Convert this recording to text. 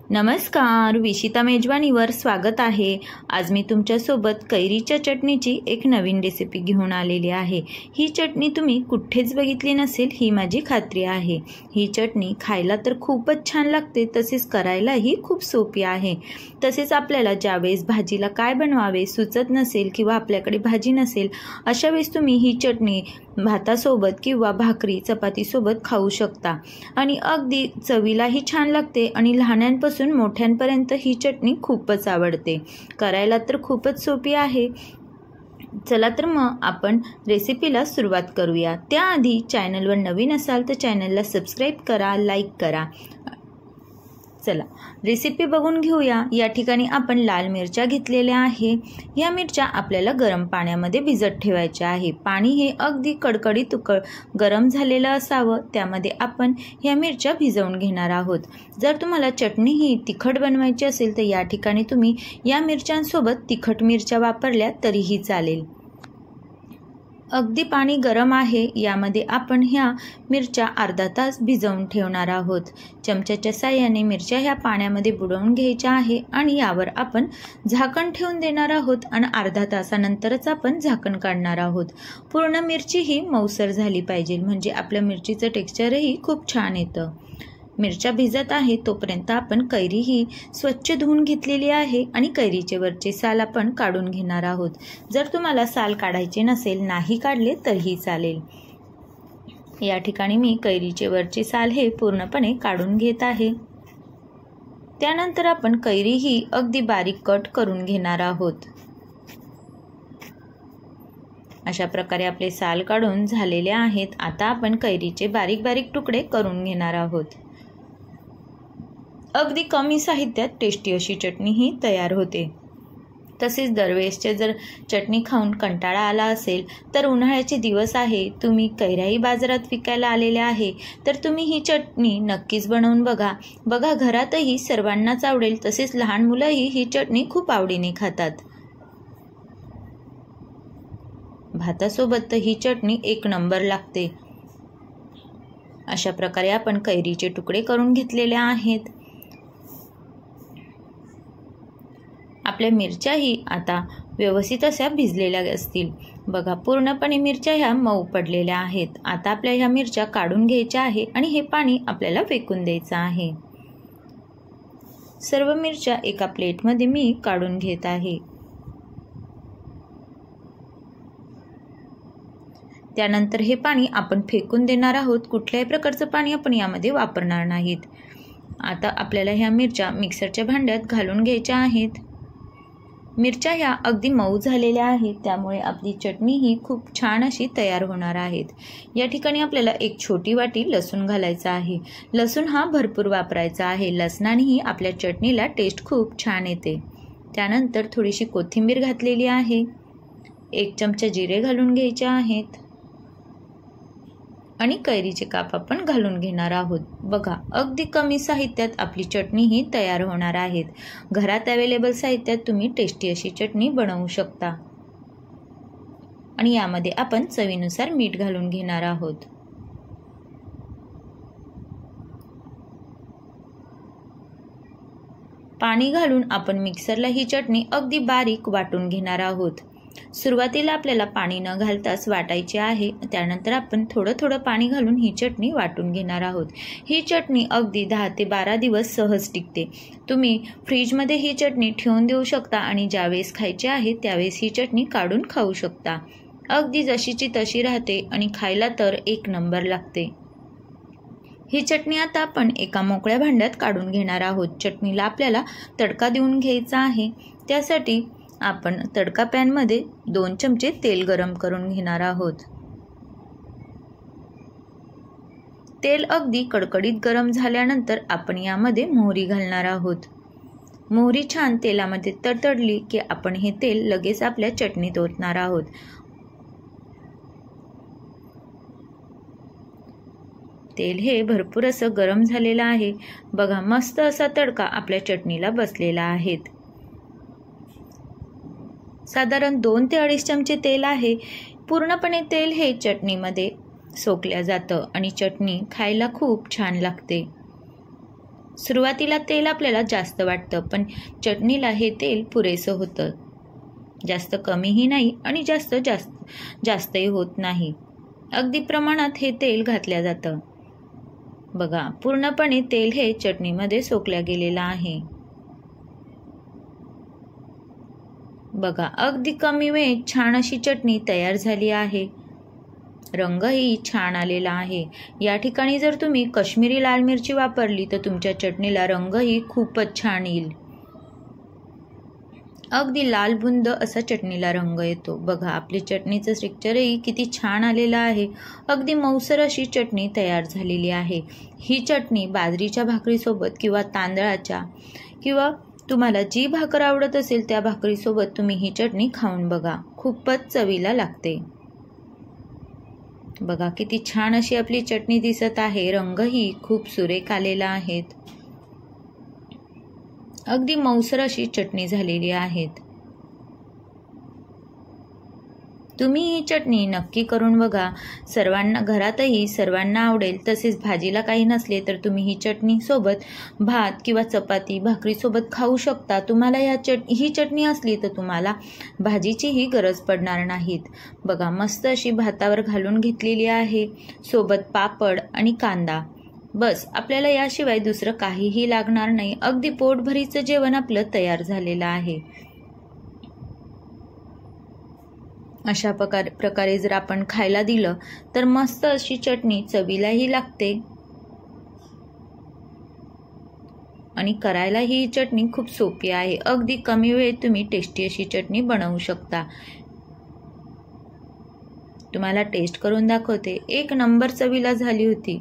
नमस्कार, विशिता मेजवानीवर स्वागत आहे। आज मी तुमच्यासोबत कैरीच्या चटणीची एक नवीन रेसिपी घेऊन आलेली आहे। ही चटणी तुम्ही कुठेच बघितली नसेल ही माझी खात्री आहे। ही चटणी खायला तर खूपच छान लागते, तसेच करायलाही खूप सोपी आहे। तसेच आपल्याला ज्यावेळेस भाजीला काय बनवावे सुचत नसेल किंवा आपल्याकडे भाजी नसेल अशा वेळेस तुम्ही ही चटणी भातासोबत किंवा भाकरी चपातीसोबत खाऊ शकता आणि अगदी चवीलाही छान लागते आणि लहानांपासून मोठ्यांपर्यंत ही चटणी खूपच आवडते। करायला तर खूपच सोपी आहे। चला तर मग आपण रेसिपीला सुरुवात करूया। त्याआधी चॅनलवर नवीन असाल तर चॅनलला सबस्क्राईब करा, लाईक करा। चला रेसिपी बघून घेऊया। या ठिकाणी आपण लाल मिरच्या घेतलेल्या आहे। या मिरच्या आपल्याला गरम पाण्यामध्ये भिजत ठेवायच्या आहे। पाणी हे अगदी कडकडीत गरम झालेलं असावं, त्यामध्ये आपण या मिरच्या भिजवून घेणार आहोत। जर तुम्हाला चटणी ही तिखट बनवायची असेल तर या ठिकाणी तुम्ही या मिरच्यांसोबत तिखट मिरच्या वापरल्या तरीही चालेल। अगदी पाणी गरम आहे, यामध्ये आपण ह्या मिरच्या अर्धा तास भिजवून ठेवणार आहोत। चमच्याच्या साहाय्याने मिरच्या ह्या पाण्यामध्ये बुडवून घ्यायच्या आहे आणि यावर आपण झाकण ठेवून देणार आहोत आणि अर्धा तासानंतरच आपण झाकण काढणार आहोत। पूर्ण मिरची ही मऊसर झाली पाहिजे, म्हणजे आपल्या मिरचीचं टेक्स्चरही खूप छान येतं। मिरच्या भिजत आहे तोपर्यंत आपण कैरी ही स्वच्छ धुवून घेतलेली आहे आणि कैरीचे वरचे साल आपण काढून घेणार आहोत। जर तुम्हाला साल काढायचे नसेल, नाही काढले तरीही चालेल। या ठिकाणी मी कैरीचे वरचे साल हे पूर्णपणे काढून घेत आहे। त्यानंतर आपण कैरी ही अगदी बारीक कट करून घेणार आहोत। अशा प्रकारे आपले साल काढून झालेले आहेत। आता आपण कैरीचे बारीक बारीक तुकडे करून घेणार आहोत। अगदी कमी साहित्यात टेस्टी अशी चटणी ही तयार होते। तसेच दरवेळेसच्या जर चटणी खाऊन कंटाळा आला असेल तर उन्हाळ्याचे दिवस आहे, तुम्ही कैऱ्याही बाजारात विकायला आलेल्या आहे, तर तुम्ही ही चटणी नक्कीच बनवून बघा घरातही सर्वांनाच आवडेल। तसेच लहान मुलंही ही चटणी खूप आवडीने खातात। भातासोबत ही चटणी एक नंबर लागते। अशा प्रकारे आपण कैरीचे तुकडे करून घेतलेले आहेत। आपल्या मिरच्याही आता व्यवस्थित अशा भिजलेल्या असतील। बघा पूर्णपणे मिरच्या ह्या मऊ पडलेल्या आहेत। आता आपल्या ह्या मिरच्या काढून घ्यायच्या आहे आणि हे पाणी आपल्याला फेकून द्यायचं आहे। सर्व मिरच्या एका प्लेटमध्ये मी काढून घेत आहे। त्यानंतर हे पाणी आपण फेकून देणार आहोत। कुठल्याही प्रकारचं पाणी आपण यामध्ये वापरणार नाहीत। आता आपल्याला ह्या मिरच्या मिक्सरच्या भांड्यात घालून घ्यायच्या आहेत। मिरच्या ह्या अगदी मऊ झालेल्या आहेत, त्यामुळे आपली चटणी ही खूप छान अशी तयार होणार आहेत। या ठिकाणी आपल्याला एक छोटी वाटी लसूण घालायचा आहे। लसूण हा भरपूर वापरायचा आहे, लसणानेही आपल्या चटणीला टेस्ट खूप छान येते। त्यानंतर थोडीशी कोथिंबीर घातलेली आहे। एक चमचा जिरे घालून घ्यायचे आहेत आणि कैरीचे काप आपण घालून घेणार आहोत। बघा अगदी कमी साहित्यात आपली चटणी ही तयार होणार आहेत। घरात अवेलेबल साहित्यात तुम्ही टेस्टी अशी चटणी बनवू शकता आणि यामध्ये आपण चवीनुसार मीठ घालून घेणार आहोत। पाणी घालून आपण मिक्सरला ही चटणी अगदी बारीक वाटून घेणार आहोत। सुरुवातीला आपल्याला पाणी न घालताच वाटायचे आहे, त्यानंतर आपण थोडं थोडं पाणी घालून ही चटणी वाटून घेणार आहोत। ही चटणी अगदी 10 ते 12 दिवस सहज टिकते। तुम्ही फ्रीजमध्ये ही चटणी ठेवून देऊ शकता आणि ज्यावेळेस खायची आहे त्यावेळेस ही चटणी काढून खाऊ शकता। अगदी जशीची तशी राहते आणि खायला तर एक नंबर लागते। ही चटणी आता आपण एका मोकळ्या भांड्यात काढून घेणार आहोत। चटणीला आपल्याला तडका देऊन घ्यायचा आहे। त्यासाठी आपण तडका पॅनमध्ये 2 चमचे तेल गरम करून घेणार आहोत। तेल अगदी कडकडीत गरम झाल्यानंतर आपण यामध्ये मोहरी घालणार आहोत। मोहरी छान तेलामध्ये तडतडली की आपण हे तेल लगेच आपल्या चटणीत ओतणार आहोत। तेल हे भरपूर असं गरम झालेलं आहे। बघा मस्त असा तडका आपल्या चटणीला बसलेला आहे। साधारण 2 ते 2.5 चमचे तेल आहे। पूर्णपणे तेल हे चटणीमध्ये सोकल्या जातं आणि चटणी खायला खूप छान लागते। सुरुवातीला तेल आपल्याला जास्त वाटतं, पण चटणीला हे तेल पुरेसं होतं. जास्त कमीही नाही आणि जास्तही होत नाही. अगदी प्रमाणात हे तेल घातल्या जातं. बघा, पूर्णपणे तेल हे चटणीमध्ये सोकल्या गेलेलं आहे. बघा, अगदी कमी वेळेत छान अशी चटणी तयार झाली आहे. रंगही छान आलेला आहे. या ठिकाणी जर तुम्ही काश्मीरी लाल मिरची वापरली तर तुमच्या चटणीला रंगही खूपच छान येईल. अगदी लाल बुंद असा चटणीला रंग येतो. बघा, आपली चटणीचं स्ट्रक्चरही किती छान आलेलं आहे. अगदी मऊसर अशी चटणी तयार झालेली आहे. ही चटणी बाजरीच्या भाकरीसोबत किंवा तांदळाच्या किंवा तुम्हाला जी भाकर आवडत असेल त्या भाकरीसोबत तुम्ही ही चटणी खाऊन बघा. खूपच चवीला लागते. बघा, किती छान अशी आपली चटणी दिसत आहे. रंगही खूप सुरेख आलेला आहे. अगदी मऊसर अशी चटणी झालेली आहे. तुम्ही ही चटणी नक्की करून बघा. घरातही सर्वांना आवडेल. तसेच भाजीला काही नसले तर तुम्ही ही चटणी सोबत भात किंवा चपाती भाकरीसोबत खाऊ शकता. तुम्हाला ही चटणी असली तर तुम्हाला भाजीचीही गरज पडणार नाहीत. बघा, मस्त अशी भातावर घालून घेतलेली आहे. सोबत पापड आणि कांदा. बस, आपल्याला याशिवाय दुसरं काहीही लागणार नाही. अगदी पोटभरीचं जेवण आपलं तयार झालेलं आहे. अशा प्रकारे जर आपण खायला दिलं तर मस्त अशी चटणी चवीलाही लागते आणि करायला ही चटणी खूप सोपी आहे. अगदी कमी वेळेत तुम्ही टेस्टी अशी चटणी बनवू शकता. तुम्हाला टेस्ट करून दाखवते. एक नंबर चवीला झाली होती.